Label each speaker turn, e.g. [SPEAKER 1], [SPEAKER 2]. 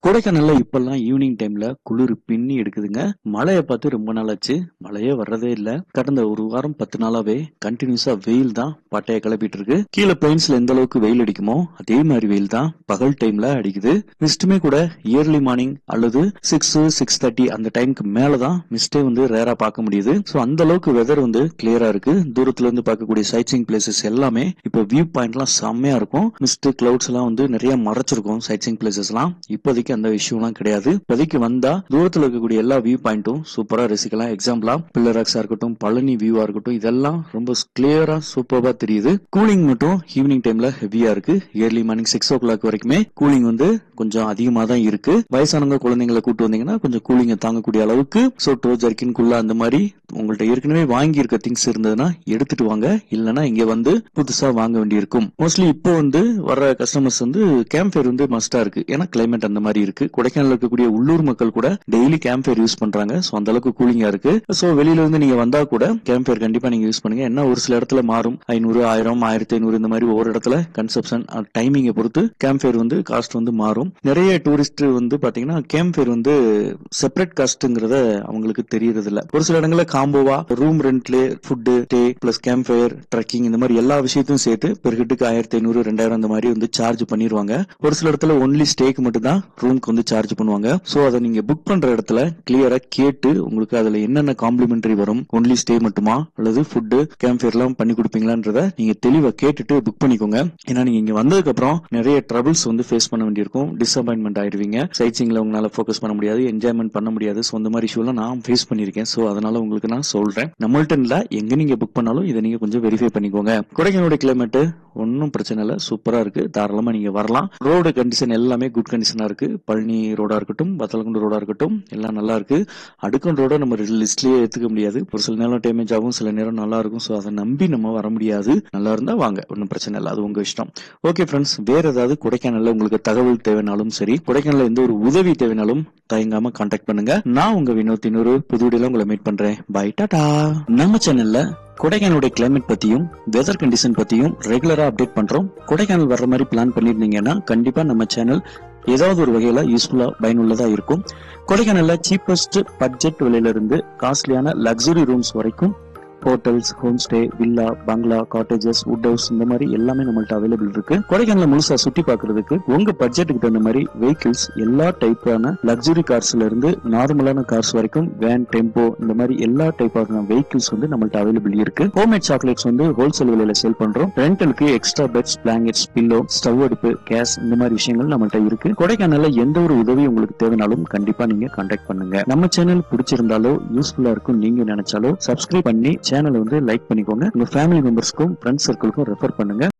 [SPEAKER 1] கொடைக்கானல்ல இப்பல்லாம் ஈவினிங் டைம்ல குளிர் பின்னி எடுக்குதுங்க. மழைய பார்த்து ரொம்ப நாள் ஆச்சு. மழையே வர்றதே இல்ல. கடந்த ஒரு வாரம் 10 நாளாவே கண்டினியூஸா வெயில் தான் பட்டைய கிளப்பிட்டு இருக்கு. கீழ பிளைன்ஸ்ல எந்த அளவுக்கு வெயில் அடிக்குமோ அதே மாதிரி வெயில் தான் பகல் டைம்ல அடிக்குது. மிஸ்டுமே கூட இயர்லி மார்னிங் அல்லது 6, 6:30 அந்த டைமுக்கு மேலதான் மிஸ்டே ரேரா பார்க்க முடியுது. சோ அந்த அளவுக்கு வெதர் கிளியரா இருக்கு. தூரத்துல இருந்து பார்க்கக்கூடிய சைட் சீயிங் பிளேசஸ் எல்லாமே இப்போ வியூ பாயிண்ட் எல்லாம் செம்மையா இருக்கும். மிஸ்ட் கிளவுட்ஸ் எல்லாம் நிறைய மறைச்சிருக்கும் சைட் சீயிங் பிளேசஸ் எல்லாம். இப்போதைக்கு அந்த இஷ்யூலாம் கிடையாது. இப்போதைக்கு வந்தா தூரத்துல இருக்கக்கூடிய எல்லா வியூ பாயிண்ட்டும் சூப்பரா ரசிக்கலாம். எக்ஸாம்பிளா பில்லராக்ஸா இருக்கட்டும், பழனி வியூவா இருக்கட்டும், இதெல்லாம் ரொம்ப கிளியரா சூப்பரா தெரியுது. கூலிங் மட்டும் ஈவினிங் டைம்ல ஹெவியா இருக்கு. இயர்லி மார்னிங் 6 o'clock வரைக்குமே கூலிங் கொஞ்சம் அதிகமா தான் இருக்கு. வயசானவங்க குழந்தைங்களை கூட்டு வந்தீங்கன்னா கொஞ்சம் கூலிங்க தாங்கக்கூடிய அளவுக்கு சோட்டோ ஜர்க்கின் குல்லா அந்த மாதிரி உங்கள்ட்ட ஏற்கனவே வாங்கி இருக்க திங்ஸ் இருந்ததுன்னா எடுத்துட்டு வாங்க. இல்லனா இங்க புதுசா வாங்க வேண்டியிருக்கும். மோஸ்ட்லி இப்போ வர்ற கஸ்டமர்ஸ் கேம்ப் ஃபயர் மஸ்டா இருக்கு. ஏன்னா கிளைமேட் அந்த மாதிரி இருக்கு. கொடைக்கானல் இருக்கக்கூடிய உள்ளூர் மக்கள் கூட டெய்லி கேம்ப் ஃபயர் யூஸ் பண்றாங்க. சோ அந்த அளவுக்கு கூலிங்கா இருக்கு. சோ வெளியில நீங்க வந்தா கூட கேம்ப் ஃபயர் கண்டிப்பா நீங்க யூஸ் பண்ணுங்க. என்ன ஒரு சில இடத்துல மாறும். 500, 1000, 1500 இந்த மாதிரி ஒவ்வொரு இடத்துல கன்சப்ஷன் டைமிங்கை பொறுத்து கேம்ப் ஃபயர் காஸ்ட் மாறும். நிறைய டூரிஸ்ட் பாத்தீங்கன்னா கேம்ப் ஃபயர் செப்பரேட் காஸ்ட்ங்கிறத அவங்களுக்கு தெரியறது இல்ல. ஒரு சில இடங்கள்ல காம்போவா ரூம் ரெண்ட்ல food stay plus camp fire trekking இந்த மாதிரி எல்லா விஷயத்தையும் சேர்த்து பெர் ஹெட்டுக்கு 1500, 2000 அந்த மாதிரி சார்ஜ் பண்ணிடுவாங்க. ஒரு சில இடத்துல ஒன்லி ஸ்டேக்கு மட்டும் தான் ரூம்க்கு சார்ஜ் பண்ணுவாங்க. சோ அதை நீங்க புக் பண்ற இடத்துல கிளியரா கேட்டு உங்களுக்கு அதுல என்னென்ன காம்ப்ளிமெண்டரி வரும், ஒன்லி ஸ்டே மட்டுமா அல்லது ஃபுட் கேம்ப் ஃபயர் எல்லாம் பண்ணி கொடுப்பீங்களான்றத நீங்க தெளிவா கேட்டுட்டு புக் பண்ணிக்கோங்க. ஏன்னா நீங்க இங்க வந்ததுக்கு அப்புறம் நிறைய ட்ரபிள்ஸ் ஃபேஸ் பண்ண வேண்டியிருக்கும். டிசப்பாயின்மெண்ட் ஆயிருவீங்க. சைட் சீயிங்ல உங்களால ஃபோக்கஸ் பண்ண முடியாது, என்ஜாய்மெண்ட் பண்ண முடியாது. சோ அந்த மாதிரி இஷ்யூலாம் நான் ஃபேஸ் பண்ணிருக்கேன். சோ அதனால உங்களுக்கு நான் சொல்றேன். நம்மள்ட்ட இல்ல, எங்க நீங்க புக் பண்ணாலும் இதை நீங்க கொஞ்சம் வெரிஃபை பண்ணிக்கோங்க. கொடைக்கானலுடைய கிளைமேட் ஒன்னும் பிரச்சனை இல்ல, சூப்பரா இருக்கு. தாராளமா நீங்க வரலாம். ரோடு கண்டிஷன் எல்லாமே குட் கண்டிஷனா இருக்கு. பழனி ரோடா இருக்கட்டும், வத்தலகுண்டு ரோடா இருக்கட்டும், எல்லாம் நல்லா இருக்கு. அடுக்கன் ரோட நம்ம லிஸ்ட்லயே ஏத்துக்க முடியாது. ஒரு சில நேரம் டேமேஜ் ஆகும், சில நேரம் நல்லா இருக்கும். சோ அதை நம்பி நம்ம வர முடியாது. நல்லா இருந்தா வாங்க, ஒன்னும் பிரச்சனை இல்லை, அது உங்க இஷ்டம். ஓகே ஃப்ரெண்ட்ஸ், வேற ஏதாவது கொடைக்கானல்ல உங்களுக்கு தகவல் தேவைனாலும் சரி, கொடைக்கானல்ல எந்த ஒரு உதவி தேவைனாலும் தயங்காம கான்டாக்ட் பண்ணுங்க. நான் உங்க வினோத் இன்னொரு புது வீடியோல உங்களை மீட் பண்றேன். பை, டாடா. நம்ம சேனல்ல கொடைக்கானலுடைய கிளைமேட் பத்தியும் வெதர் கண்டிஷன் பத்தியும் ரெகுலரா அப்டேட் பண்றோம். கொடைக்கானல் வர்ற மாதிரி பிளான் பண்ணிருந்தீங்கன்னா கண்டிப்பா நம்ம சேனல் ஏதாவது ஒரு வகையில யூஸ்ஃபுல்லா பயனுள்ளதா இருக்கும். கொடைக்கானல்ல சீப்பஸ்ட் பட்ஜெட் விலையில இருந்து காஸ்ட்லியான லக்ஸுரி ரூம்ஸ் வரைக்கும் ஹோட்டல்ஸ், ஹோம் ஸ்டே, வில்லா, பங்களா, காட்டேஜஸ், வுட் ஹவுஸ் இந்த மாதிரி எல்லாமே நம்மள்ட்ட அவைலபிள் இருக்கு. கொடைக்கானல முழுசா சுத்தி பாக்குறதுக்கு உங்க பட்ஜெட்டுக்கு தகுந்த மாதிரி வெஹிக்கிள்ஸ் எல்லா டைப்பான லக்ஸுரி கார்ஸ்ல இருந்து நார்மலான கார்ஸ் வரைக்கும் வேன், டெம்போ இந்த மாதிரி எல்லா டைப்பான வெஹிக்கிள்ஸ் நம்மள்ட்ட அவைலபிள் இருக்கு. ஹோம்மேட் சாக்லேட்ஸ் ஹோல்சேல் விலையில சேல் பண்றோம். ரெண்டலுக்கு extra beds, blankets, pillow, stove அடுப்பு, கேஸ் இந்த மாதிரி விஷயங்கள் நம்மள்ட்ட இருக்கு. கொடைக்கானல்ல எந்த ஒரு உதவி உங்களுக்கு தேவைனாலும் கண்டிப்பா நீங்க கான்டாக்ட் பண்ணுங்க. நம்ம சேனல் பிடிச்சிருந்தாலோ யூஸ்ஃபுல்லா இருக்கும் நீங்க நினைச்சாலோ சப்ஸ்கிரைப் பண்ணி சேனலை லைக் பண்ணிக்கோங்க. உங்க ஃபேமிலி மெம்பர்ஸ்க்கும் ஃப்ரெண்ட்ஸ் சர்க்கிளுக்கும் ரெஃபர் பண்ணுங்க.